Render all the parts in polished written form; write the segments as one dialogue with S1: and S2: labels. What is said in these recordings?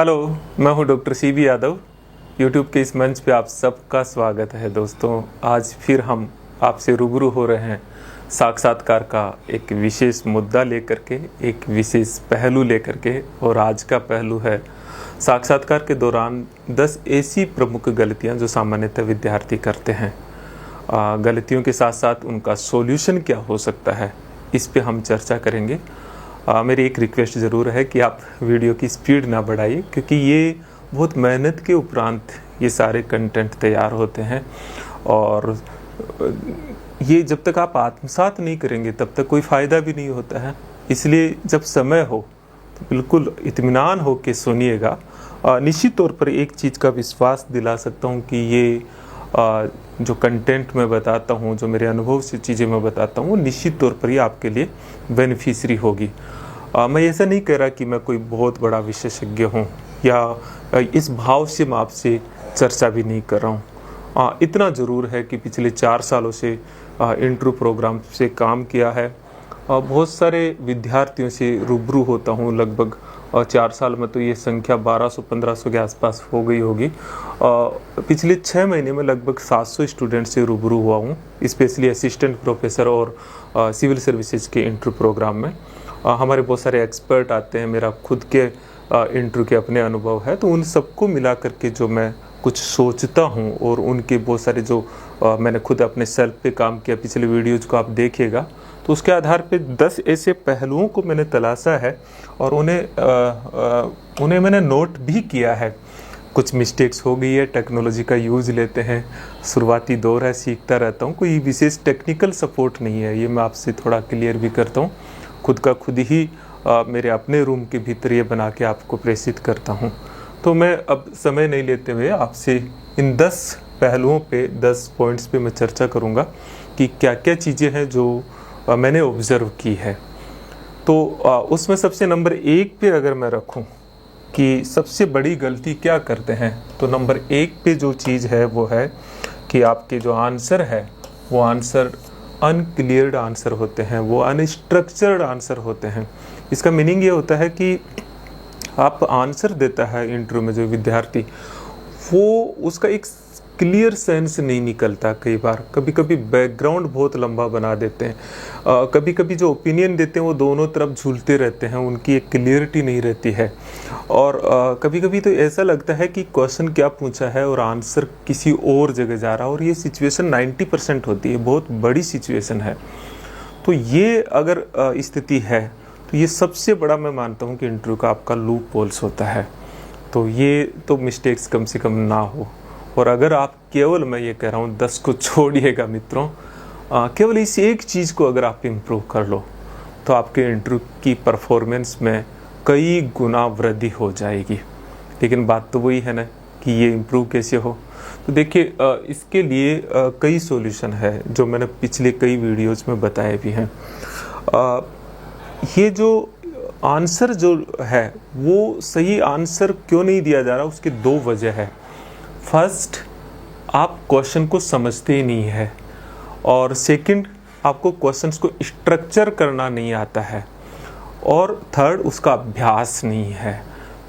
S1: Hello, मैं हूं doctor CB Yadav. YouTube के इस मंच पे आप सबका स्वागत है। दोस्तों, आज फिर हम आपसे रूबरू हो रहे हैं साक्षात्कार का एक विशेष मुद्दा लेकर के, एक विशेष पहलू लेकर के। और आज का पहलू है साक्षात्कार के दौरान 10 ऐसी प्रमुख गलतियां जो सामान्यतः विद्यार्थी करते हैं। गलतियों के साथ साथ उनका सॉल्यूशन क्या हो सकता है, इस पे हम चर्चा करेंगे। मेरी एक रिक्वेस्ट ज़रूर है कि आप वीडियो की स्पीड ना बढ़ाइए, क्योंकि ये बहुत मेहनत के उपरांत ये सारे कंटेंट तैयार होते हैं। और ये जब तक आप आत्मसात नहीं करेंगे तब तक कोई फ़ायदा भी नहीं होता है। इसलिए जब समय हो तो बिल्कुल इत्मीनान हो के सुनिएगा। निश्चित तौर पर एक चीज़ का विश्वास दिला सकता हूँ कि ये जो कंटेंट मैं बताता हूँ, जो मेरे अनुभव से चीज़ें मैं बताता हूँ, वो निश्चित तौर पर ही आपके लिए बेनिफिशियरी होगी। मैं ऐसा नहीं कह रहा कि मैं कोई बहुत बड़ा विशेषज्ञ हूँ, या इस भाव से मैं आपसे चर्चा भी नहीं कर रहा हूँ। इतना ज़रूर है कि पिछले 4 सालों से इंटरव्यू प्रोग्राम से काम किया है। बहुत सारे विद्यार्थियों से रूबरू होता हूँ। लगभग 4 साल में तो ये संख्या 1200-1500 के आसपास हो गई होगी। पिछले 6 महीने में लगभग 700 स्टूडेंट से रूबरू हुआ हूँ, स्पेशली असिस्टेंट प्रोफेसर और सिविल सर्विसेज के इंटरव्यू प्रोग्राम में। हमारे बहुत सारे एक्सपर्ट आते हैं, मेरा खुद के इंटरव्यू के अपने अनुभव है, तो उन सबको मिला करके जो मैं कुछ सोचता हूँ, और उनके बहुत सारे जो मैंने खुद अपने सेल्फ पे काम किया, पिछले वीडियोज़ को आप देखिएगा, तो उसके आधार पे 10 ऐसे पहलुओं को मैंने तलाशा है और उन्हें मैंने नोट भी किया है। कुछ मिस्टेक्स हो गई है, टेक्नोलॉजी का यूज़ लेते हैं, शुरुआती दौर है, सीखता रहता हूँ, कोई विशेष टेक्निकल सपोर्ट नहीं है, ये मैं आपसे थोड़ा क्लियर भी करता हूँ। खुद का खुद ही मेरे अपने रूम के भीतर ये बना के आपको प्रेषित करता हूँ। तो मैं अब समय नहीं लेते हुए आपसे इन 10 पहलुओं पे, 10 पॉइंट्स पे मैं चर्चा करूँगा कि क्या क्या चीज़ें हैं जो मैंने ऑब्ज़र्व की है। तो उसमें सबसे नंबर 1 पे अगर मैं रखूं कि सबसे बड़ी गलती क्या करते हैं, तो नंबर 1 पे जो चीज़ है वो है कि आपके जो आंसर है वो आंसर अनक्लियर्ड आंसर होते हैं, वो अनस्ट्रक्चर्ड आंसर होते हैं। इसका मीनिंग ये होता है कि आप आंसर देता है इंटरव्यू में जो विद्यार्थी, वो उसका एक क्लियर सेंस नहीं निकलता। कई बार कभी कभी बैकग्राउंड बहुत लंबा बना देते हैं, कभी कभी जो ओपिनियन देते हैं वो दोनों तरफ झूलते रहते हैं, उनकी एक क्लियरिटी नहीं रहती है। और कभी कभी तो ऐसा लगता है कि क्वेश्चन क्या पूछा है और आंसर किसी और जगह जा रहा है, और ये सिचुएशन 90% होती है, बहुत बड़ी सिचुएशन है। तो ये अगर स्थिति है तो ये सबसे बड़ा मैं मानता हूँ कि इंटरव्यू का आपका लूप होल्स होता है। तो ये तो मिस्टेक्स कम से कम ना हो। और अगर आप केवल, मैं ये कह रहा हूँ, 10 को छोड़िएगा मित्रों, केवल इस एक चीज़ को अगर आप इम्प्रूव कर लो तो आपके इंटरव्यू की परफॉर्मेंस में कई गुना वृद्धि हो जाएगी। लेकिन बात तो वही है ना कि ये इम्प्रूव कैसे हो। तो देखिए, इसके लिए कई सॉल्यूशन है जो मैंने पिछले कई वीडियोज़ में बताए भी हैं। ये जो आंसर जो है वो सही आंसर क्यों नहीं दिया जा रहा, उसके 2 वजह है। फर्स्ट, आप क्वेश्चन को समझते ही नहीं है, और सेकंड, आपको क्वेश्चंस को स्ट्रक्चर करना नहीं आता है, और थर्ड, उसका अभ्यास नहीं है।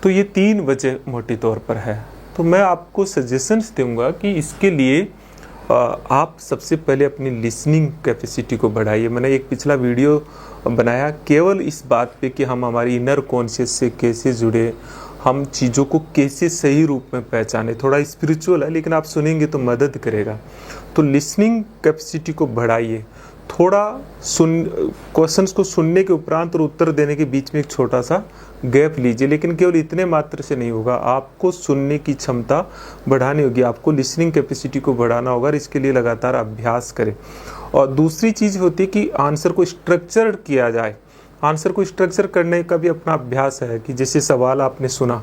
S1: तो ये 3 वजह मोटी तौर पर है। तो मैं आपको सजेशंस दूंगा कि इसके लिए आप सबसे पहले अपनी लिसनिंग कैपेसिटी को बढ़ाइए। मैंने एक पिछला वीडियो बनाया केवल इस बात पे कि हम हमारी इनर कॉन्शियस से कैसे जुड़े, हम चीज़ों को कैसे सही रूप में पहचाने। थोड़ा स्पिरिचुअल है, लेकिन आप सुनेंगे तो मदद करेगा। तो लिसनिंग कैपेसिटी को बढ़ाइए। थोड़ा क्वेश्चंस को सुनने के उपरांत और उत्तर देने के बीच में एक छोटा सा गैप लीजिए, लेकिन केवल इतने मात्र से नहीं होगा। आपको सुनने की क्षमता बढ़ानी होगी, आपको लिसनिंग कैपेसिटी को बढ़ाना होगा, और इसके लिए लगातार अभ्यास करें। और दूसरी चीज़ होती है कि आंसर को स्ट्रक्चर्ड किया जाए। आंसर को स्ट्रक्चर करने का भी अपना अभ्यास है कि जैसे सवाल आपने सुना,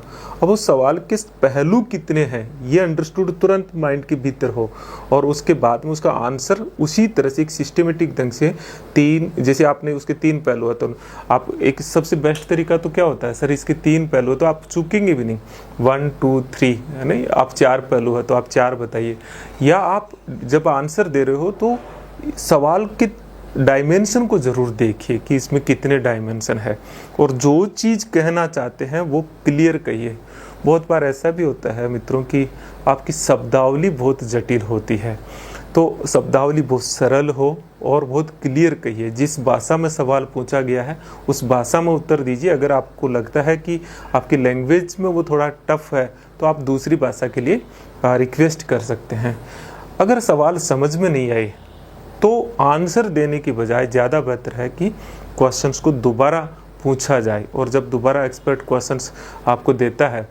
S1: अब वो सवाल के पहलू कितने हैं ये अंडरस्टूड तुरंत माइंड के भीतर हो, और उसके बाद में उसका आंसर उसी तरह से एक सिस्टमेटिक ढंग से 3, जैसे आपने उसके 3 पहलू है, तो आप एक सबसे बेस्ट तरीका तो क्या होता है, सर इसके 3 पहलू, तो आप चूकेंगे भी नहीं। 1 2 3 है नहीं, आप 4 पहलू है तो आप 4 बताइए। या आप जब आंसर दे रहे हो तो सवाल के डायमेंशन को ज़रूर देखिए कि इसमें कितने डायमेंशन है, और जो चीज़ कहना चाहते हैं वो क्लियर कहिए। बहुत बार ऐसा भी होता है मित्रों कि आपकी शब्दावली बहुत जटिल होती है, तो शब्दावली बहुत सरल हो और बहुत क्लियर कहिए। जिस भाषा में सवाल पूछा गया है उस भाषा में उत्तर दीजिए। अगर आपको लगता है कि आपकी लैंग्वेज में वो थोड़ा टफ है तो आप दूसरी भाषा के लिए रिक्वेस्ट कर सकते हैं। अगर सवाल समझ में नहीं आए तो आंसर देने की बजाय ज़्यादा बेहतर है कि क्वेश्चंस को दोबारा पूछा जाए, और जब दोबारा एक्सपर्ट क्वेश्चंस आपको देता है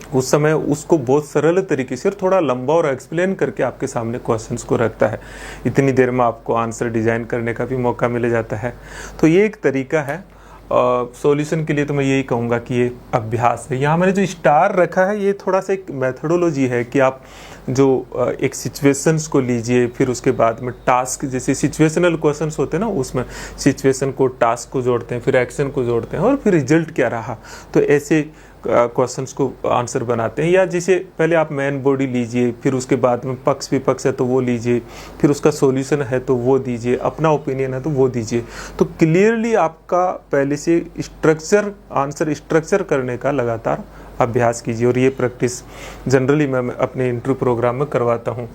S1: उस समय उसको बहुत सरल तरीके से और थोड़ा लंबा और एक्सप्लेन करके आपके सामने क्वेश्चंस को रखता है। इतनी देर में आपको आंसर डिज़ाइन करने का भी मौका मिल जाता है। तो ये एक तरीका है। सॉल्यूशन के लिए तो मैं यही कहूँगा कि ये अभ्यास है। यहाँ मैंने जो स्टार रखा है ये थोड़ा सा एक मेथोडोलॉजी है कि आप जो एक सिचुएशंस को लीजिए, फिर उसके बाद में टास्क, जैसे सिचुएशनल क्वेश्चंस होते हैं ना, उसमें सिचुएशन को टास्क को जोड़ते हैं, फिर एक्शन को जोड़ते हैं और फिर रिजल्ट क्या रहा, तो ऐसे क्वेश्चंस को आंसर बनाते हैं। या जैसे पहले आप मेन बॉडी लीजिए, फिर उसके बाद में पक्ष विपक्ष है तो वो लीजिए, फिर उसका सॉल्यूशन है तो वो दीजिए, अपना ओपिनियन है तो वो दीजिए। तो क्लियरली आपका पहले से स्ट्रक्चर, आंसर स्ट्रक्चर करने का लगातार अभ्यास कीजिए, और ये प्रैक्टिस जनरली मैं अपने इंटरव्यू प्रोग्राम में करवाता हूँ।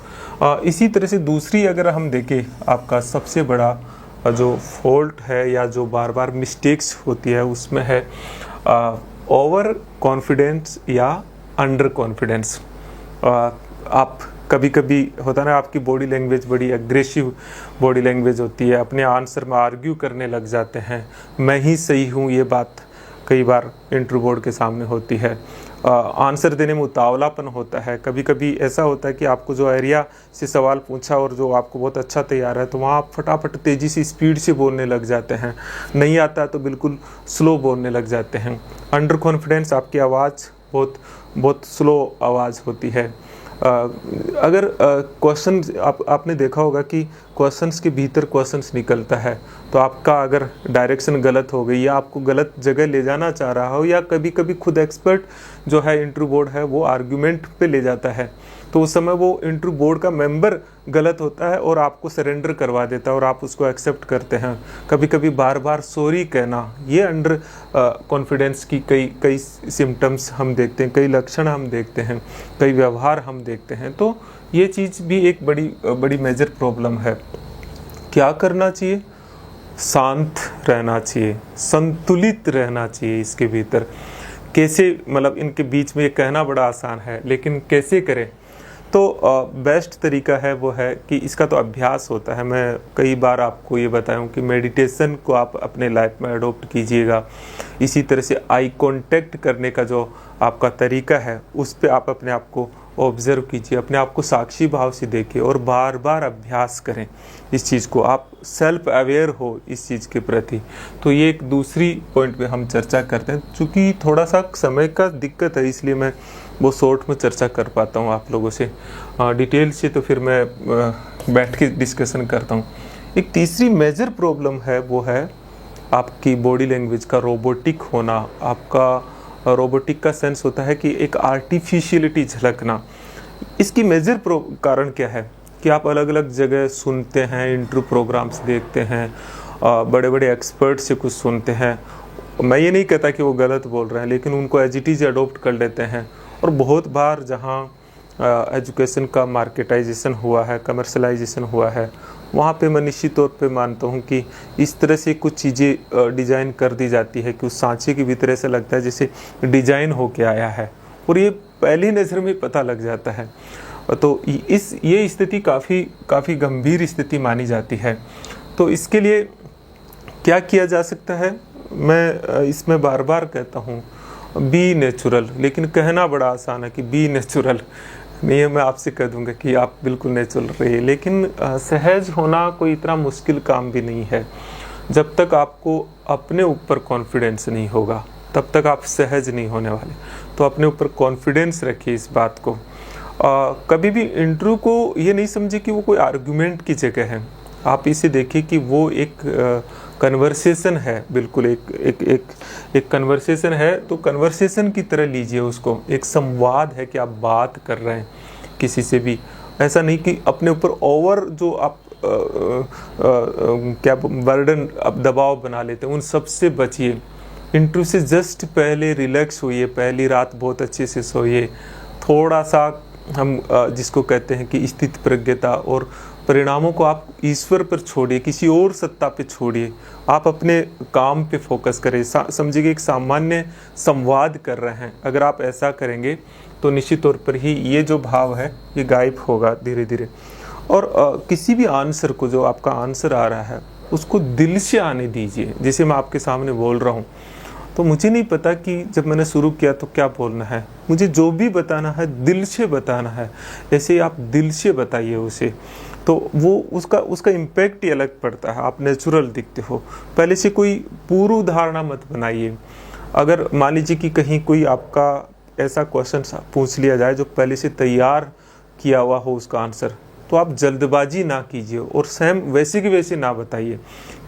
S1: इसी तरह से दूसरी अगर हम देखें, आपका सबसे बड़ा जो फॉल्ट है या जो बार बार मिस्टेक्स होती है उसमें है ओवर कॉन्फिडेंस या अंडर कॉन्फिडेंस। आप कभी कभी होता है ना, आपकी बॉडी लैंग्वेज बड़ी एग्रेसिव बॉडी लैंग्वेज होती है, अपने आंसर में आर्ग्यू करने लग जाते हैं, मैं ही सही हूँ, ये बात कई बार इंटरव्यू बोर्ड के सामने होती है। आंसर देने में उतावलापन होता है। कभी कभी ऐसा होता है कि आपको जो एरिया से सवाल पूछा और जो आपको बहुत अच्छा तैयार है तो वहाँ आप फटाफट तेज़ी से स्पीड से बोलने लग जाते हैं, नहीं आता तो बिल्कुल स्लो बोलने लग जाते हैं। अंडर कॉन्फिडेंस, आपकी आवाज़ बहुत स्लो आवाज़ होती है। अगर क्वेश्चन आपने देखा होगा कि क्वेश्चंस के भीतर क्वेश्चंस निकलता है, तो आपका अगर डायरेक्शन गलत हो गई या आपको गलत जगह ले जाना चाह रहा हो, या कभी कभी खुद एक्सपर्ट जो है इंटरव्यू बोर्ड है वो आर्ग्यूमेंट पे ले जाता है, तो उस समय वो इंटरव्यू बोर्ड का मेंबर गलत होता है और आपको सरेंडर करवा देता है और आप उसको एक्सेप्ट करते हैं। कभी कभी बार बार सॉरी कहना, ये अंडर कॉन्फिडेंस की कई सिम्टम्स हम देखते हैं, कई लक्षण हम देखते हैं, कई व्यवहार हम देखते हैं। तो ये चीज़ भी एक बड़ी मेजर प्रॉब्लम है। क्या करना चाहिए? शांत रहना चाहिए, संतुलित रहना चाहिए इसके भीतर। कैसे, मतलब इनके बीच में ये कहना बड़ा आसान है, लेकिन कैसे करें? तो बेस्ट तरीका है वो है कि इसका तो अभ्यास होता है। मैं कई बार आपको ये बताया हूँ कि मेडिटेशन को आप अपने लाइफ में अडोप्ट कीजिएगा। इसी तरह से आई कांटेक्ट करने का जो आपका तरीका है उस पे आप अपने आप को ऑब्जर्व कीजिए, अपने आप को साक्षी भाव से देखिए और बार बार अभ्यास करें इस चीज़ को। आप सेल्फ अवेयर हो इस चीज़ के प्रति। तो ये एक दूसरी पॉइंट पे हम चर्चा करते हैं। चूँकि थोड़ा सा समय का दिक्कत है इसलिए मैं वो शॉर्ट में चर्चा कर पाता हूँ आप लोगों से। डिटेल से तो फिर मैं बैठ के डिस्कशन करता हूँ। एक तीसरी मेजर प्रॉब्लम है वो है आपकी बॉडी लैंग्वेज का रोबोटिक होना। आपका रोबोटिक का सेंस होता है कि एक आर्टिफिशियलिटी झलकना। इसकी मेजर कारण क्या है कि आप अलग अलग जगह सुनते हैं, इंटरव्यू प्रोग्राम्स देखते हैं, बड़े बड़े एक्सपर्ट से कुछ सुनते हैं। मैं ये नहीं कहता कि वो गलत बोल रहे हैं, लेकिन उनको एज इट इज़ अडोप्ट कर लेते हैं। और बहुत बार जहाँ एजुकेशन का मार्केटाइजेशन हुआ है, कमर्शलाइजेशन हुआ है, वहाँ पे मैं निश्चित तौर पे मानता हूँ कि इस तरह से कुछ चीज़ें डिज़ाइन कर दी जाती है कि उस सांचे की भीतर ऐसा लगता है जैसे डिज़ाइन होके आया है, और ये पहली नज़र में पता लग जाता है। तो ये स्थिति काफ़ी गंभीर स्थिति मानी जाती है। तो इसके लिए क्या किया जा सकता है? मैं इसमें बार बार कहता हूँ बी नेचुरल, लेकिन कहना बड़ा आसान है कि बी नेचुरल। नहीं, मैं आपसे कह दूंगा कि आप बिल्कुल नेचुरल रहिए, लेकिन सहज होना कोई इतना मुश्किल काम भी नहीं है। जब तक आपको अपने ऊपर कॉन्फिडेंस नहीं होगा तब तक आप सहज नहीं होने वाले। तो अपने ऊपर कॉन्फिडेंस रखिए इस बात को। कभी भी इंटरव्यू को ये नहीं समझे कि वो कोई आर्गुमेंट की जगह है। आप इसे देखिए कि वो एक कन्वर्सेशन है, बिल्कुल एक कन्वर्सेशन है। तो कन्वर्सेशन की तरह लीजिए उसको। एक संवाद है कि आप बात कर रहे हैं किसी से भी। ऐसा नहीं कि अपने ऊपर ओवर जो आप क्या बर्डन अब दबाव बना लेते हैं, उन सब से बचिए। इंटरव्यू से जस्ट पहले रिलैक्स होइए, पहली रात बहुत अच्छे से सोइए, थोड़ा सा हम जिसको कहते हैं कि स्थित प्रज्ञता, और परिणामों को आप ईश्वर पर छोड़िए, किसी और सत्ता पे छोड़िए, आप अपने काम पे फोकस करें। समझिए कि एक सामान्य संवाद कर रहे हैं। अगर आप ऐसा करेंगे तो निश्चित तौर पर ही ये जो भाव है ये गायब होगा धीरे धीरे। और किसी भी आंसर को, जो आपका आंसर आ रहा है उसको दिल से आने दीजिए। जैसे मैं आपके सामने बोल रहा हूँ तो मुझे नहीं पता कि जब मैंने शुरू किया तो क्या बोलना है, मुझे जो भी बताना है दिल से बताना है। ऐसे ही आप दिल से बताइए उसे, तो वो उसका इम्पैक्ट ही अलग पड़ता है। आप नेचुरल दिखते हो। पहले से कोई पूर्व धारणा मत बनाइए। अगर मान लीजिए कि कहीं कोई आपका ऐसा क्वेश्चन पूछ लिया जाए जो पहले से तैयार किया हुआ हो उसका आंसर, तो आप जल्दबाजी ना कीजिए और सेम वैसे के वैसे ना बताइए।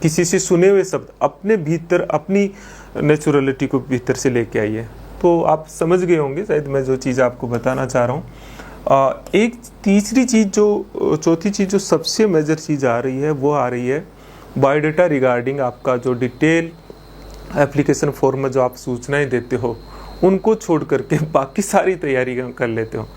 S1: किसी से सुने हुए शब्द अपने भीतर, अपनी नेचुरलिटी को भीतर से लेके आइए। तो आप समझ गए होंगे शायद मैं जो चीज़ आपको बताना चाह रहा हूँ। एक तीसरी चीज़, जो चौथी चीज़ जो सबसे मेजर चीज़ आ रही है, वो आ रही है बायोडाटा रिगार्डिंग आपका जो डिटेल एप्लीकेशन फॉर्म में जो आप सूचनाएं देते हो, उनको छोड़ करके बाकी सारी तैयारी कर लेते हो।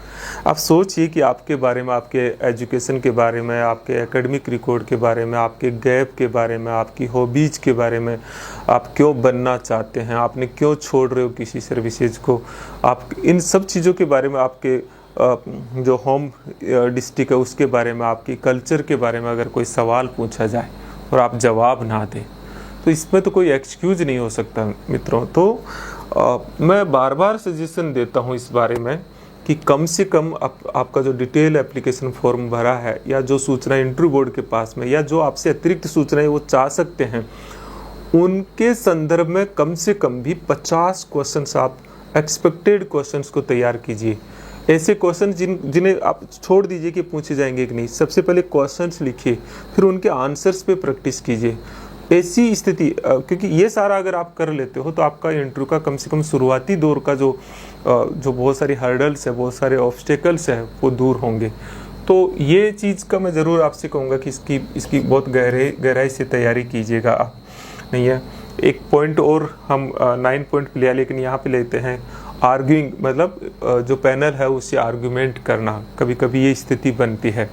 S1: आप सोचिए कि आपके बारे में, आपके एजुकेशन के बारे में, आपके एकेडमिक रिकॉर्ड के बारे में, आपके गैप के बारे में, आपकी हॉबीज के बारे में, आप क्यों बनना चाहते हैं, आपने क्यों छोड़ रहे हो किसी सर्विसेज को, आप इन सब चीज़ों के बारे में, आपके जो होम डिस्ट्रिक्ट है उसके बारे में, आपकी कल्चर के बारे में अगर कोई सवाल पूछा जाए और आप जवाब ना दें, तो इसमें तो कोई एक्सक्यूज नहीं हो सकता मित्रों। तो मैं बार बार सजेशन देता हूँ इस बारे में कि कम से कम आपका जो डिटेल एप्लीकेशन फॉर्म भरा है, या जो सूचना इंटरव्यू बोर्ड के पास में, या जो आपसे अतिरिक्त सूचनाएं वो चाह सकते हैं, उनके संदर्भ में कम से कम भी 50 क्वेश्चंस आप एक्सपेक्टेड क्वेश्चंस को तैयार कीजिए। ऐसे क्वेश्चन जिन्हें आप छोड़ दीजिए कि पूछे जाएंगे कि नहीं, सबसे पहले क्वेश्चंस लिखिए, फिर उनके आंसर्स पे प्रैक्टिस कीजिए। ऐसी स्थिति, क्योंकि ये सारा अगर आप कर लेते हो तो आपका इंटरव्यू का कम से कम शुरुआती दौर का जो बहुत सारी हर्डल्स है, बहुत सारे ऑब्स्टेकल्स है, वो दूर होंगे। तो ये चीज़ का मैं ज़रूर आपसे कहूँगा कि इसकी बहुत गहराई से तैयारी कीजिएगा आप। नहीं है, एक पॉइंट और हम 9 पॉइंट पे लिया, लेकिन यहाँ पे लेते हैं आर्ग्यूइंग, मतलब जो पैनल है उससे आर्ग्यूमेंट करना। कभी कभी ये स्थिति बनती है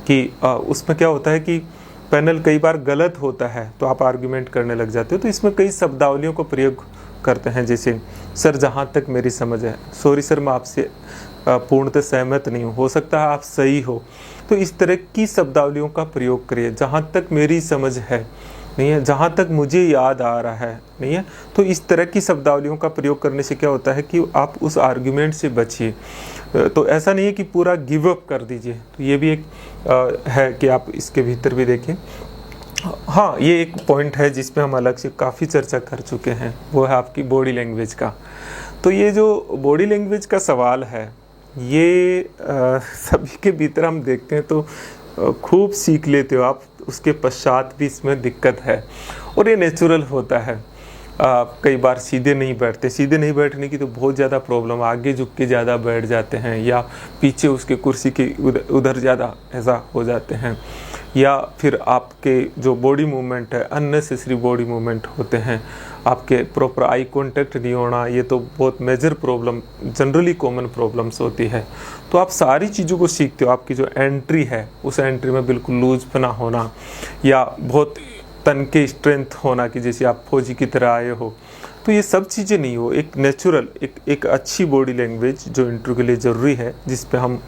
S1: कि उसमें क्या होता है कि पैनल कई बार गलत होता है तो आप आर्ग्यूमेंट करने लग जाते हो। तो इसमें कई शब्दावलियों को प्रयोग करते हैं, जैसे सर जहाँ तक मेरी समझ है, सॉरी सर मैं आपसे पूर्णतः सहमत नहीं हूँ, हो सकता है आप सही हो। तो इस तरह की शब्दावलियों का प्रयोग करिए। जहाँ तक मेरी समझ है, नहीं है, जहाँ तक मुझे याद आ रहा है, नहीं है। तो इस तरह की शब्दावलियों का प्रयोग करने से क्या होता है कि आप उस आर्ग्यूमेंट से बचिए। तो ऐसा नहीं है कि पूरा गिव अप कर दीजिए। तो ये भी एक है कि आप इसके भीतर भी देखें। हाँ, ये एक पॉइंट है जिस पे हम अलग से काफ़ी चर्चा कर चुके हैं, वो है आपकी बॉडी लैंग्वेज का। तो ये जो बॉडी लैंग्वेज का सवाल है, ये सभी के भीतर हम देखते हैं तो खूब सीख लेते हो आप, उसके पश्चात भी इसमें दिक्कत है और ये नेचुरल होता है। कई बार सीधे नहीं बैठते, सीधे नहीं बैठने की तो बहुत ज़्यादा प्रॉब्लम, आगे झुक के ज़्यादा बैठ जाते हैं, या पीछे उसके कुर्सी के उधर ज़्यादा ऐसा हो जाते हैं, या फिर आपके जो बॉडी मूवमेंट है अननेसेसरी बॉडी मूवमेंट होते हैं, आपके प्रॉपर आई कांटेक्ट नहीं होना, ये तो बहुत major problem, generally common problems होती है। तो आप सारी चीज़ों को सीखते हो। आपकी जो एंट्री है उस एंट्री में बिल्कुल लूजपना होना, या बहुत तन के स्ट्रेंथ होना कि जैसे आप फौजी की तरह आए हो, तो ये सब चीज़ें नहीं हो। एक नेचुरल, एक अच्छी बॉडी लैंग्वेज जो इंटरव्यू के लिए ज़रूरी है, जिस पे हम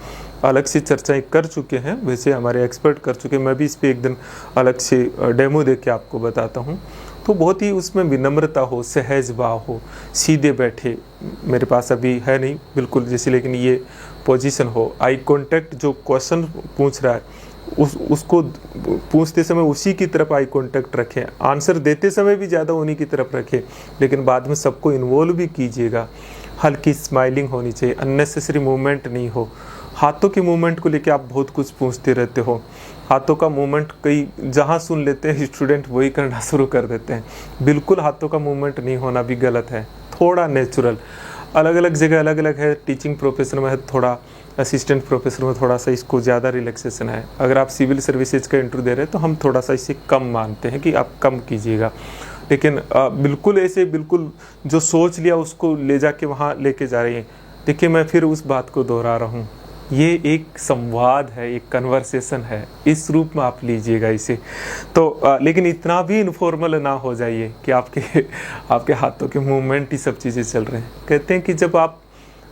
S1: अलग से चर्चाएं कर चुके हैं, वैसे हमारे एक्सपर्ट कर चुके हैं, मैं भी इस पर एक दिन अलग से डेमो दे के आपको बताता हूँ। तो बहुत ही उसमें विनम्रता हो, सहज भाव हो, सीधे बैठे, मेरे पास अभी है नहीं बिल्कुल जैसे, लेकिन ये पोजीशन हो, आई कांटेक्ट, जो क्वेश्चन पूछ रहा है उसको पूछते समय उसी की तरफ आई कांटेक्ट रखें, आंसर देते समय भी ज़्यादा उन्हीं की तरफ रखें, लेकिन बाद में सबको इन्वॉल्व भी कीजिएगा। हल्की स्माइलिंग होनी चाहिए, अननेसेसरी मूवमेंट नहीं हो। हाथों के मूवमेंट को लेके आप बहुत कुछ पूछते रहते हो, हाथों का मूवमेंट कई जहाँ सुन लेते हैं स्टूडेंट वही करना शुरू कर देते हैं। बिल्कुल हाथों का मूवमेंट नहीं होना भी गलत है, थोड़ा नेचुरल। अलग अलग जगह अलग अलग है, टीचिंग प्रोफेशन में है थोड़ा असिस्टेंट प्रोफेसर में थोड़ा सा इसको ज़्यादा रिलैक्सेशन है। अगर आप सिविल सर्विसेज का इंटरव्यू दे रहे हैं तो हम थोड़ा सा इसे कम मानते हैं कि आप कम कीजिएगा। लेकिन बिल्कुल ऐसे बिल्कुल जो सोच लिया उसको ले जाके वहाँ लेके जा रही हैं। देखिए, मैं फिर उस बात को दोहरा रहा हूँ, ये एक संवाद है, एक कन्वर्सेशन है, इस रूप में आप लीजिएगा इसे। तो लेकिन इतना भी इनफॉर्मल ना हो जाइए कि आपके हाथों के मूवमेंट ही सब चीज़ें चल रहे हैं। कहते हैं कि जब आप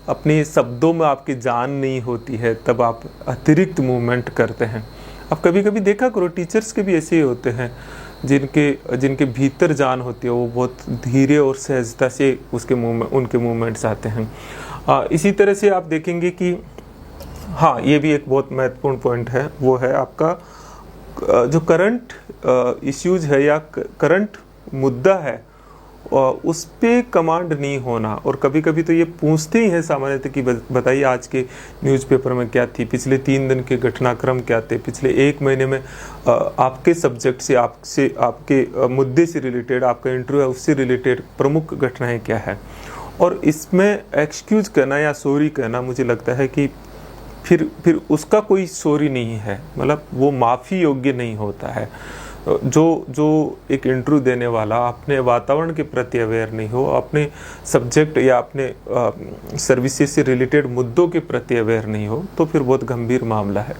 S1: अपने शब्दों में आपकी जान नहीं होती है तब आप अतिरिक्त मूवमेंट करते हैं। अब कभी कभी देखा करो, टीचर्स के भी ऐसे ही होते हैं जिनके भीतर जान होती है, वो बहुत धीरे और सहजता से उनके मूवमेंट्स आते हैं। इसी तरह से आप देखेंगे कि हाँ, ये भी एक बहुत महत्वपूर्ण पॉइंट है, वो है आपका जो करंट इश्यूज है या करंट मुद्दा है उस पे कमांड नहीं होना। और कभी कभी तो ये पूछते ही हैं सामान्यतः कि बताइए आज के न्यूज़पेपर में क्या थी, पिछले 3 दिन के घटनाक्रम क्या थे, पिछले 1 महीने में आपके सब्जेक्ट से आपके मुद्दे से रिलेटेड आपका इंटरव्यू है उससे रिलेटेड प्रमुख घटनाएं क्या है। और इसमें एक्सक्यूज करना या सॉरी कहना, मुझे लगता है कि फिर उसका कोई सॉरी नहीं है, मतलब वो माफ़ी योग्य नहीं होता है। जो एक इंटरव्यू देने वाला अपने वातावरण के प्रति अवेयर नहीं हो, अपने सब्जेक्ट या अपने सर्विसेज से रिलेटेड मुद्दों के प्रति अवेयर नहीं हो, तो फिर बहुत गंभीर मामला है।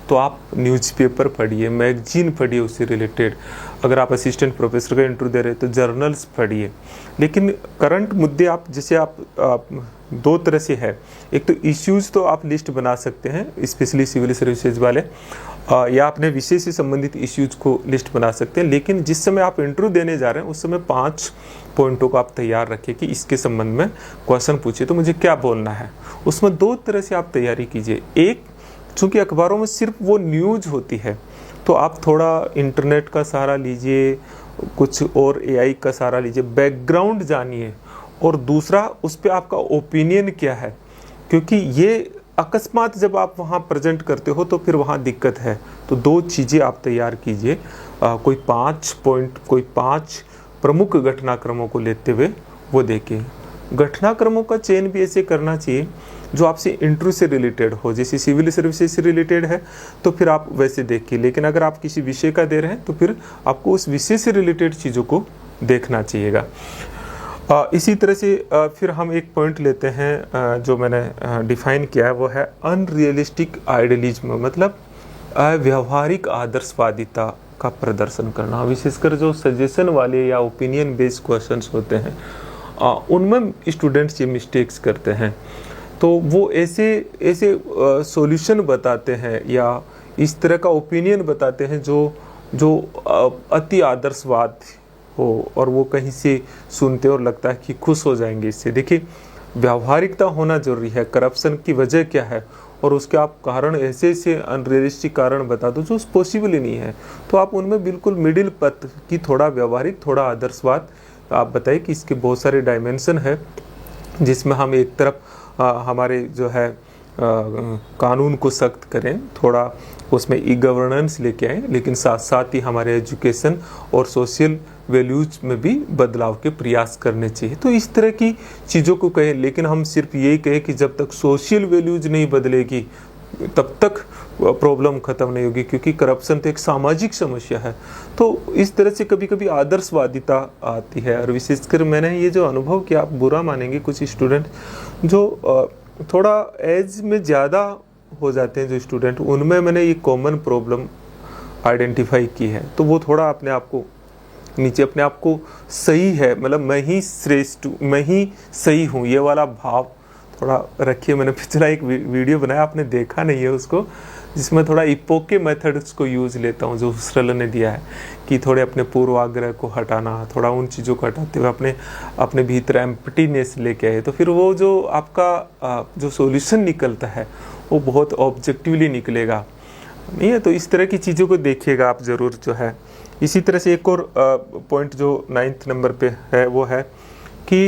S1: तो आप न्यूज़पेपर पढ़िए, मैगजीन पढ़िए उससे रिलेटेड। अगर आप असिस्टेंट प्रोफेसर का इंटरव्यू दे रहे हैं तो जर्नल्स पढ़िए। लेकिन करंट मुद्दे आप जैसे आप 2 तरह से है, एक तो इश्यूज तो आप लिस्ट बना सकते हैं स्पेशली सिविल सर्विसेज वाले, या अपने विषय से संबंधित इश्यूज को लिस्ट बना सकते हैं। लेकिन जिस समय आप इंटरव्यू देने जा रहे हैं उस समय 5 पॉइंटों को आप तैयार रखिए कि इसके संबंध में क्वेश्चन पूछिए तो मुझे क्या बोलना है। उसमें 2 तरह से आप तैयारी कीजिए। एक, चूँकि अखबारों में सिर्फ वो न्यूज़ होती है तो आप थोड़ा इंटरनेट का सहारा लीजिए, कुछ और AI का सहारा लीजिए, बैकग्राउंड जानिए। और दूसरा, उस पर आपका ओपिनियन क्या है, क्योंकि ये अकस्मात जब आप वहाँ प्रेजेंट करते हो तो फिर वहाँ दिक्कत है। तो 2 चीज़ें आप तैयार कीजिए, कोई 5 पॉइंट, कोई 5 प्रमुख घटनाक्रमों को लेते हुए वो देखिए। घटनाक्रमों का चयन भी ऐसे करना चाहिए जो आपसे इंटरव्यू से रिलेटेड हो। जैसे सिविल सर्विसेज से रिलेटेड है तो फिर आप वैसे देखिए, लेकिन अगर आप किसी विषय का दे रहे हैं तो फिर आपको उस विषय से रिलेटेड चीज़ों को देखना चाहिएगा। इसी तरह से फिर हम एक पॉइंट लेते हैं जो मैंने डिफाइन किया है, वो है अनरियलिस्टिक आइडियलिज्म, मतलब अव्यावहारिक आदर्शवादिता का प्रदर्शन करना। विशेषकर जो सजेशन वाले या ओपिनियन बेस्ड क्वेश्चंस होते हैं उनमें स्टूडेंट्स ये मिस्टेक्स करते हैं। तो वो ऐसे सॉल्यूशन बताते हैं या इस तरह का ओपिनियन बताते हैं जो अति आदर्शवाद हो, और वो कहीं से सुनते और लगता है कि खुश हो जाएंगे इससे। देखिए, व्यावहारिकता होना जरूरी है। करप्शन की वजह क्या है और उसके आप कारण ऐसे अनरियलिस्टिक कारण बता दो जो पॉसिबल ही नहीं है, तो आप उनमें बिल्कुल मिडिल पथ की, थोड़ा व्यावहारिक थोड़ा आदर्शवाद आप बताइए कि इसके बहुत सारे डायमेंशन है, जिसमें हम एक तरफ हमारे जो है कानून को सख्त करें, थोड़ा उसमें ई गवर्नेंस लेके आएँ, लेकिन साथ साथ ही हमारे एजुकेशन और सोशल वैल्यूज में भी बदलाव के प्रयास करने चाहिए। तो इस तरह की चीज़ों को कहें, लेकिन हम सिर्फ यही कहें कि जब तक सोशल वैल्यूज नहीं बदलेगी तब तक प्रॉब्लम ख़त्म नहीं होगी, क्योंकि करप्शन तो एक सामाजिक समस्या है। तो इस तरह से कभी कभी आदर्शवादिता आती है। और विशेषकर मैंने ये जो अनुभव किया, आप बुरा मानेंगे, कुछ स्टूडेंट जो थोड़ा एज में ज़्यादा हो जाते हैं जो स्टूडेंट, उनमें मैंने ये कॉमन प्रॉब्लम आइडेंटिफाई की है। तो वो थोड़ा अपने आप को नीचे, अपने आप को सही है, मतलब मैं ही श्रेष्ठ, मैं ही सही हूँ, ये वाला भाव थोड़ा रखिए। मैंने पिछला एक वीडियो बनाया, आपने देखा नहीं है उसको, जिसमें थोड़ा इपोके मेथड्स को यूज़ लेता हूँ जो हusserl ने दिया है, कि थोड़े अपने पूर्वाग्रह को हटाना, थोड़ा उन चीज़ों को हटाते हुए अपने भीतर एम्प्टीनेस लेके आए, तो फिर वो जो आपका जो सॉल्यूशन निकलता है वो बहुत ऑब्जेक्टिवली निकलेगा, नहीं है। तो इस तरह की चीज़ों को देखिएगा आप ज़रूर जो है। इसी तरह से एक और पॉइंट जो 9th नंबर पे है वो है कि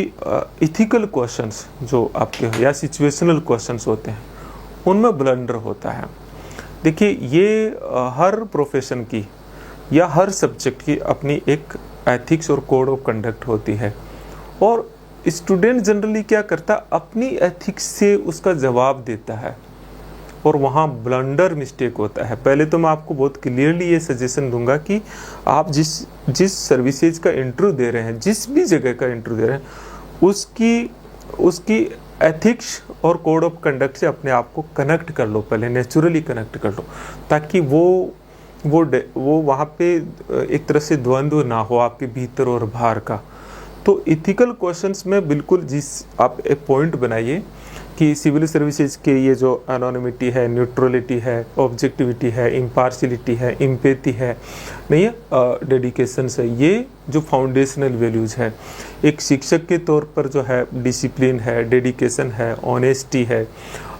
S1: इथिकल क्वेश्चंस जो आपके या सिचुएशनल क्वेश्चंस होते हैं उनमें ब्लंडर होता है। देखिए, ये हर प्रोफेशन की या हर सब्जेक्ट की अपनी एक एथिक्स और कोड ऑफ कंडक्ट होती है, और स्टूडेंट जनरली क्या करता है, अपनी एथिक्स से उसका जवाब देता है। और वहाँ ब्लंडर मिस्टेक होता है। पहले तो मैं आपको बहुत क्लियरली ये सजेशन दूंगा कि आप जिस सर्विसेज का इंटरव्यू दे रहे हैं, जिस भी जगह का इंटरव्यू दे रहे हैं, उसकी एथिक्स और कोड ऑफ कंडक्ट से अपने आप को कनेक्ट कर लो, पहले नेचुरली कनेक्ट कर लो, ताकि वो वहाँ पे एक तरह से द्वंद्व ना हो आपके भीतर और बाहर का। तो इथिकल क्वेश्चंस में बिल्कुल आप एक पॉइंट बनाइए कि सिविल सर्विसेज के ये जो एनोनिमिटी है, न्यूट्रलिटी है, ऑब्जेक्टिविटी है, इम्पार्शियलिटी है, इम्पैथी है, नहीं है, डेडिकेशन है, ये जो फाउंडेशनल वैल्यूज है एक शिक्षक के तौर पर जो है, डिसिप्लिन है, डेडिकेशन है, ऑनेस्टी है,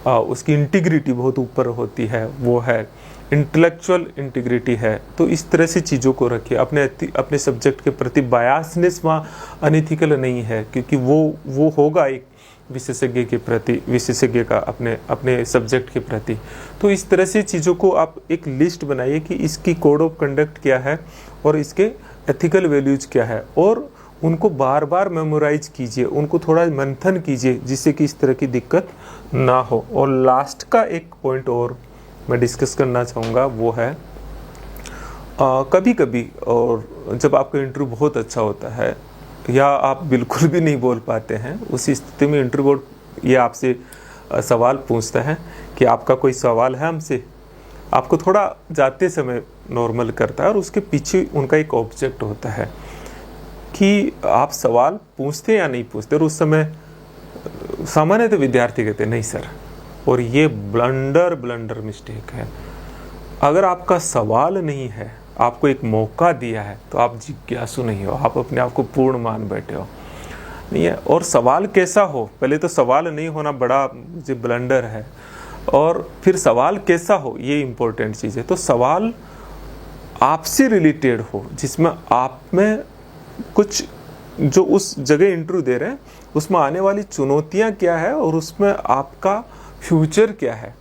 S1: उसकी इंटीग्रिटी बहुत ऊपर होती है, वो है, इंटेलेक्चुअल इंटीग्रिटी है। तो इस तरह से चीज़ों को रखिए। अपने सब्जेक्ट के प्रति बायसनेस वहाँ अनइथिकल नहीं है, क्योंकि वो होगा एक विशेषज्ञ के प्रति, विशेषज्ञ का अपने सब्जेक्ट के प्रति। तो इस तरह से चीज़ों को आप एक लिस्ट बनाइए कि इसकी कोड ऑफ कंडक्ट क्या है और इसके एथिकल वैल्यूज क्या है, और उनको बार बार मेमोराइज कीजिए, उनको थोड़ा मंथन कीजिए, जिससे कि इस तरह की दिक्कत ना हो। और लास्ट का एक पॉइंट और मैं डिस्कस करना चाहूँगा, वो है कभी कभी और जब आपका इंटरव्यू बहुत अच्छा होता है या आप बिल्कुल भी नहीं बोल पाते हैं, उसी स्थिति में इंटरव्यू बोर्ड ये आपसे सवाल पूछता है कि आपका कोई सवाल है हमसे, आपको थोड़ा जाते समय नॉर्मल करता है, और उसके पीछे उनका एक ऑब्जेक्ट होता है कि आप सवाल पूछते या नहीं पूछते। और उस समय सामान्यतः विद्यार्थी कहते नहीं सर, और ये ब्लंडर मिस्टेक है। अगर आपका सवाल नहीं है, आपको एक मौका दिया है, तो आप जिज्ञासु नहीं हो, आप अपने आप को पूर्ण मान बैठे हो, नहीं है। और सवाल कैसा हो, पहले तो सवाल नहीं होना बड़ा जो ब्लंडर है, और फिर सवाल कैसा हो ये इम्पोर्टेंट चीज़ है। तो सवाल आपसे रिलेटेड हो, जिसमें आप में कुछ जो उस जगह इंटरव्यू दे रहे हैं उसमें आने वाली चुनौतियाँ क्या है और उसमें आपका फ्यूचर क्या है।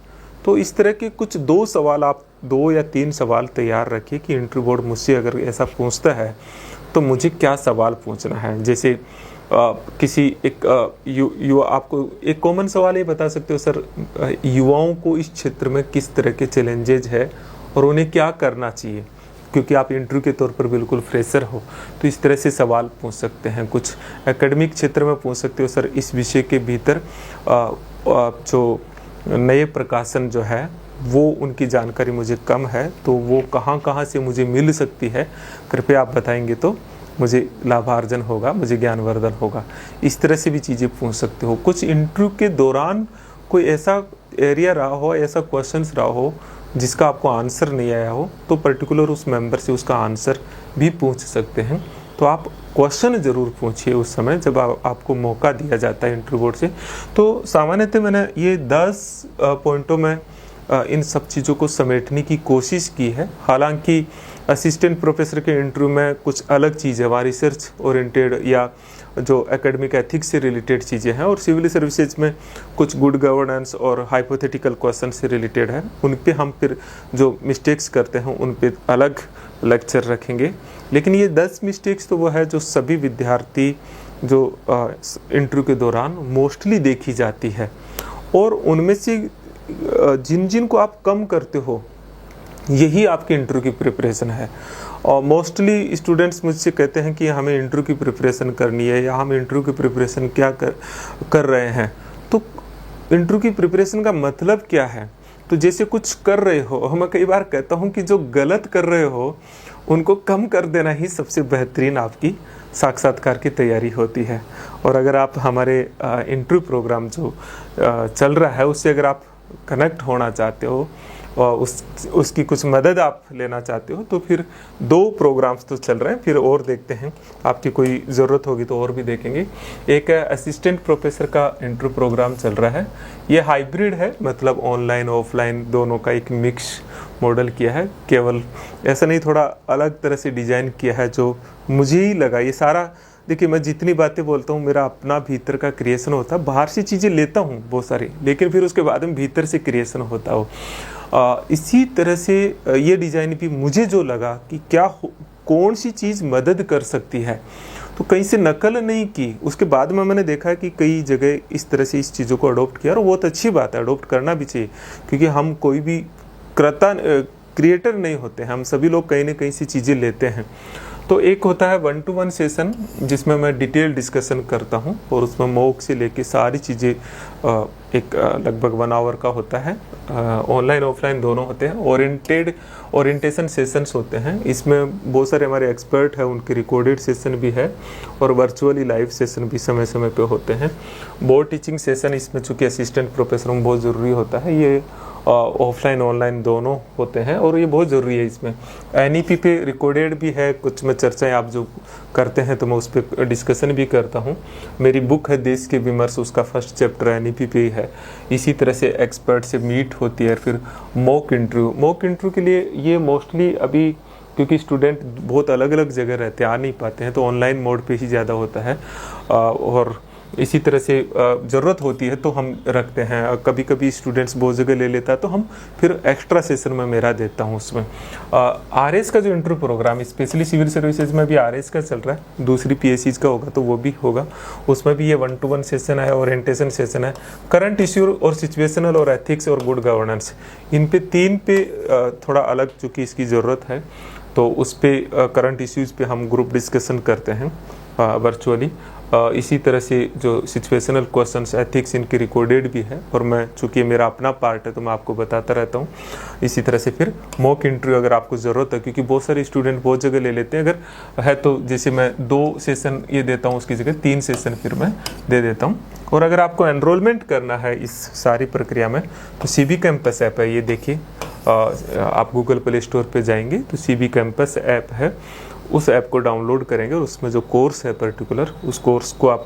S1: तो इस तरह के कुछ 2 या 3 सवाल तैयार रखिए कि इंटरव्यू बोर्ड मुझसे अगर ऐसा पूछता है तो मुझे क्या सवाल पूछना है। जैसे किसी एक युवा, आपको एक कॉमन सवाल ये बता सकते हो सर, युवाओं को इस क्षेत्र में किस तरह के चैलेंजेज है और उन्हें क्या करना चाहिए, क्योंकि आप इंटरव्यू के तौर पर बिल्कुल फ्रेशर हो। तो इस तरह से सवाल पूछ सकते हैं। कुछ एकेडमिक क्षेत्र में पूछ सकते हो सर, इस विषय के भीतर जो नए प्रकाशन जो है वो उनकी जानकारी मुझे कम है, तो वो कहाँ से मुझे मिल सकती है, कृपया आप बताएंगे तो मुझे लाभार्जन होगा, मुझे ज्ञानवर्धन होगा। इस तरह से भी चीज़ें पूछ सकते हो। कुछ इंटरव्यू के दौरान कोई ऐसा एरिया रहा हो, ऐसा क्वेश्चंस रहा हो जिसका आपको आंसर नहीं आया हो, तो पर्टिकुलर उस मेंबर से उसका आंसर भी पूछ सकते हैं। तो आप क्वेश्चन ज़रूर पूछिए उस समय जब आपको मौका दिया जाता है इंटरव्यू बोर्ड से। तो सामान्यतः मैंने ये 10 पॉइंटों में इन सब चीज़ों को समेटने की कोशिश की है। हालांकि असिस्टेंट प्रोफेसर के इंटरव्यू में कुछ अलग चीज़ है, वहाँ रिसर्च ओरिएंटेड या जो एकेडमिक एथिक्स से रिलेटेड चीज़ें हैं, और सिविल सर्विसेज में कुछ गुड गवर्नेंस और हाइपोथेटिकल क्वेश्चन से रिलेटेड है। उन पे हम फिर जो मिस्टेक्स करते हैं उन पे अलग लेक्चर रखेंगे। लेकिन ये 10 मिस्टेक्स तो वो है जो सभी विद्यार्थी जो इंटरव्यू के दौरान मोस्टली देखी जाती है, और उनमें से जिन को आप कम करते हो यही आपके इंटरव्यू की प्रिपरेशन है। और मोस्टली स्टूडेंट्स मुझसे कहते हैं कि हमें इंटरव्यू की प्रिपरेशन करनी है, या हम इंटरव्यू की प्रिपरेशन क्या कर रहे हैं। तो इंटरव्यू की प्रिपरेशन का मतलब क्या है? तो जैसे कुछ कर रहे हो, मैं कई बार कहता हूँ कि जो गलत कर रहे हो उनको कम कर देना ही सबसे बेहतरीन आपकी साक्षात्कार की तैयारी होती है। और अगर आप हमारे इंटरव्यू प्रोग्राम जो चल रहा है उससे अगर आप कनेक्ट होना चाहते हो और उसकी कुछ मदद आप लेना चाहते हो, तो फिर 2 प्रोग्राम्स तो चल रहे हैं, फिर और देखते हैं, आपकी कोई ज़रूरत होगी तो और भी देखेंगे। एक है असिस्टेंट प्रोफेसर का इंटरव्यू प्रोग्राम चल रहा है, ये हाइब्रिड है, मतलब ऑनलाइन ऑफलाइन दोनों का एक मिक्स मॉडल किया है। केवल ऐसा नहीं, थोड़ा अलग तरह से डिज़ाइन किया है जो मुझे ही लगा। ये सारा देखिए, मैं जितनी बातें बोलता हूँ मेरा अपना भीतर का क्रिएशन होता है, बाहर से चीज़ें लेता हूँ बहुत सारी, लेकिन फिर उसके बाद में भीतर से क्रिएशन होता हो। इसी तरह से ये डिज़ाइन भी मुझे जो लगा कि कौन सी चीज़ मदद कर सकती है, तो कहीं से नकल नहीं की। उसके बाद में मैंने देखा कि कई जगह इस तरह से इस चीज़ों को अडोप्ट किया, और बहुत अच्छी बात है, अडोप्ट करना भी चाहिए, क्योंकि हम कोई भी क्रिएटर नहीं होते हैं, हम सभी लोग कहीं ना कहीं से चीज़ें लेते हैं। तो एक होता है 1-to-1 सेशन जिसमें मैं डिटेल डिस्कशन करता हूं, और उसमें मॉक से लेके सारी चीज़ें एक लगभग 1 आवर का होता है। ऑनलाइन ऑफलाइन दोनों होते हैं। ओरिएंटेशन सेशंस होते हैं, इसमें बहुत सारे हमारे एक्सपर्ट हैं, उनके रिकॉर्डेड सेशन भी है, और वर्चुअली लाइव सेशन भी समय समय पे होते हैं। बोर्ड टीचिंग सेशन इसमें चूँकि असिस्टेंट प्रोफेसर में बहुत ज़रूरी होता है, ये ऑफलाइन ऑनलाइन दोनों होते हैं, और ये बहुत ज़रूरी है। इसमें NEP पे रिकॉर्डेड भी है, कुछ में चर्चाएं आप जो करते हैं तो मैं उस पर डिस्कशन भी करता हूँ। मेरी बुक है देश के विमर्श, उसका फर्स्ट चैप्टर NEP पे ही है। इसी तरह से एक्सपर्ट से मीट होती है। फिर मॉक इंटरव्यू के लिए ये मोस्टली अभी क्योंकि स्टूडेंट बहुत अलग अलग जगह रहते हैं, आ नहीं पाते हैं, तो ऑनलाइन मोड पे ही ज़्यादा होता है। और इसी तरह से ज़रूरत होती है तो हम रखते हैं। कभी कभी स्टूडेंट्स बहुत जगह ले लेता है तो हम फिर एक्स्ट्रा सेशन में मेरा देता हूँ। उसमें RS का जो interview programme, specially civil services में भी RS का चल रहा है, दूसरी PSCs का होगा तो वो भी होगा। उसमें भी ये 1-to-1 सेशन है, ओरिएंटेशन सेशन है, करंट इश्यू और सिचुएशनल और एथिक्स और गुड गवर्नेंस, इन पे 3 पे थोड़ा अलग चूँकि इसकी ज़रूरत है, तो उस पर करंट इश्यूज़ पे हम ग्रुप डिस्कशन करते हैं वर्चुअली। इसी तरह से जो सिचुएशनल क्वेश्चंस, एथिक्स, इनकी रिकॉर्डेड भी है, और मैं चूँकि मेरा अपना पार्ट है तो मैं आपको बताता रहता हूँ। इसी तरह से फिर मॉक इंटरव्यू अगर आपको ज़रूरत है, क्योंकि बहुत सारे स्टूडेंट बहुत जगह ले लेते हैं, अगर है तो जैसे मैं 2 सेशन ये देता हूँ, उसकी जगह 3 सेशन फिर मैं दे देता हूँ। और अगर आपको एनरोलमेंट करना है इस सारी प्रक्रिया में तो CB कैंपस ऐप है, ये देखिए, आप गूगल प्ले स्टोर पर जाएंगे तो CB कैंपस ऐप है, उस ऐप को डाउनलोड करेंगे और उसमें जो कोर्स है पर्टिकुलर, उस कोर्स को आप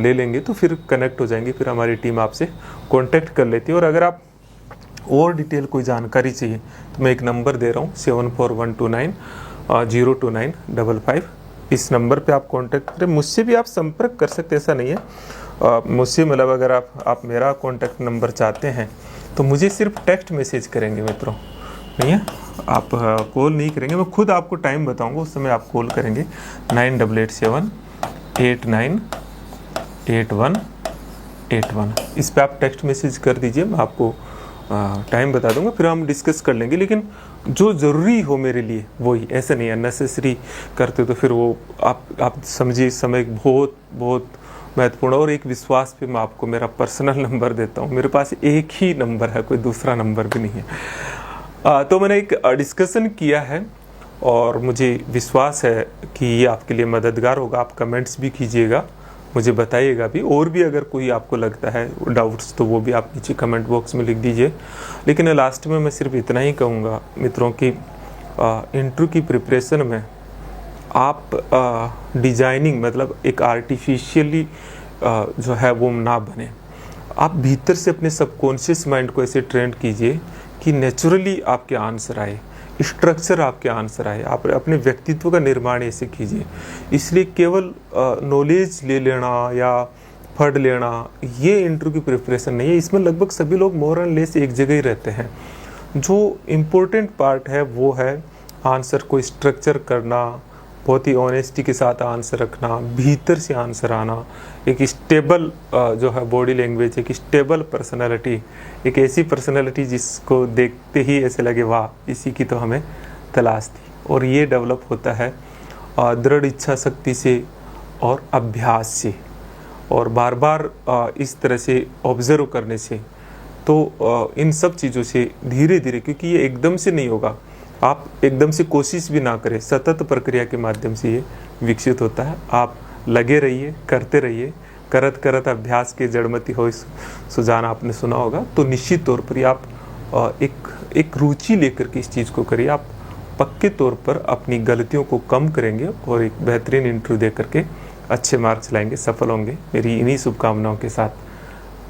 S1: ले लेंगे तो फिर कनेक्ट हो जाएंगे, फिर हमारी टीम आपसे कांटेक्ट कर लेती है। और अगर आप और डिटेल कोई जानकारी चाहिए तो मैं एक नंबर दे रहा हूँ 7412902955, इस नंबर पे आप कांटेक्ट करें। मुझसे भी आप संपर्क कर सकते हैं, ऐसा नहीं है। मुझसे मतलब अगर आप मेरा कांटेक्ट नंबर चाहते हैं तो मुझे सिर्फ टेक्स्ट मैसेज करेंगे मित्रों, नहीं है, आप कॉल नहीं करेंगे। मैं खुद आपको टाइम बताऊंगा, उस समय आप कॉल करेंगे 9887898181। इस पे आप टेक्स्ट मैसेज कर दीजिए, मैं आपको टाइम बता दूंगा, फिर हम डिस्कस कर लेंगे। लेकिन जो ज़रूरी हो मेरे लिए वही, ऐसा नहीं अननेसेसरी करते तो फिर वो आप समझिए, समय बहुत बहुत महत्वपूर्ण। और एक विश्वास पे मैं आपको मेरा पर्सनल नंबर देता हूँ, मेरे पास एक ही नंबर है, कोई दूसरा नंबर भी नहीं है। तो मैंने एक डिस्कशन किया है और मुझे विश्वास है कि ये आपके लिए मददगार होगा। आप कमेंट्स भी कीजिएगा, मुझे बताइएगा भी, और भी अगर कोई आपको लगता है डाउट्स तो वो भी आप नीचे कमेंट बॉक्स में लिख दीजिए। लेकिन लास्ट में मैं सिर्फ इतना ही कहूँगा मित्रों कि इंटरव्यू की प्रिपरेशन में आप डिजाइनिंग मतलब एक आर्टिफिशियली जो है वो ना बने। आप भीतर से अपने सबकॉन्शियस माइंड को ऐसे ट्रेन कीजिए कि नेचुरली आपके आंसर आए, स्ट्रक्चर आपके आंसर आए। आप अपने व्यक्तित्व का निर्माण ऐसे कीजिए। इसलिए केवल नॉलेज ले लेना या पढ़ लेना ये इंटरव्यू की प्रिपरेशन नहीं है। इसमें लगभग सभी लोग मोर एंड लेस एक जगह ही रहते हैं। जो इम्पोर्टेंट पार्ट है वो है आंसर को स्ट्रक्चर करना, बहुत ही ऑनेस्टी के साथ आंसर रखना, भीतर से आंसर आना, एक स्टेबल जो है बॉडी लैंग्वेज, एक स्टेबल पर्सनालिटी, एक ऐसी पर्सनालिटी जिसको देखते ही ऐसे लगे वाह इसी की तो हमें तलाश थी। और ये डेवलप होता है दृढ़ इच्छा शक्ति से और अभ्यास से, और बार बार इस तरह से ऑब्जर्व करने से। तो इन सब चीज़ों से धीरे धीरे, क्योंकि ये एकदम से नहीं होगा, आप एकदम से कोशिश भी ना करें, सतत प्रक्रिया के माध्यम से ये विकसित होता है। आप लगे रहिए, करते रहिए, करत करत अभ्यास के जड़मति हो सुजान आपने सुना होगा। तो निश्चित तौर पर आप एक रुचि लेकर के इस चीज़ को करिए। आप पक्के तौर पर अपनी गलतियों को कम करेंगे और एक बेहतरीन इंटरव्यू दे करके अच्छे मार्क्स लाएंगे, सफल होंगे। मेरी इन्हीं शुभकामनाओं के साथ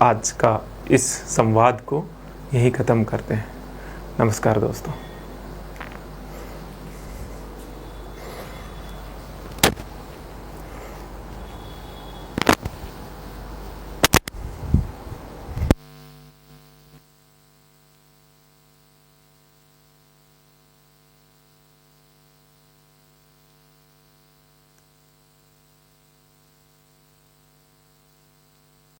S1: आज का इस संवाद को यहीं ख़त्म करते हैं। नमस्कार दोस्तों।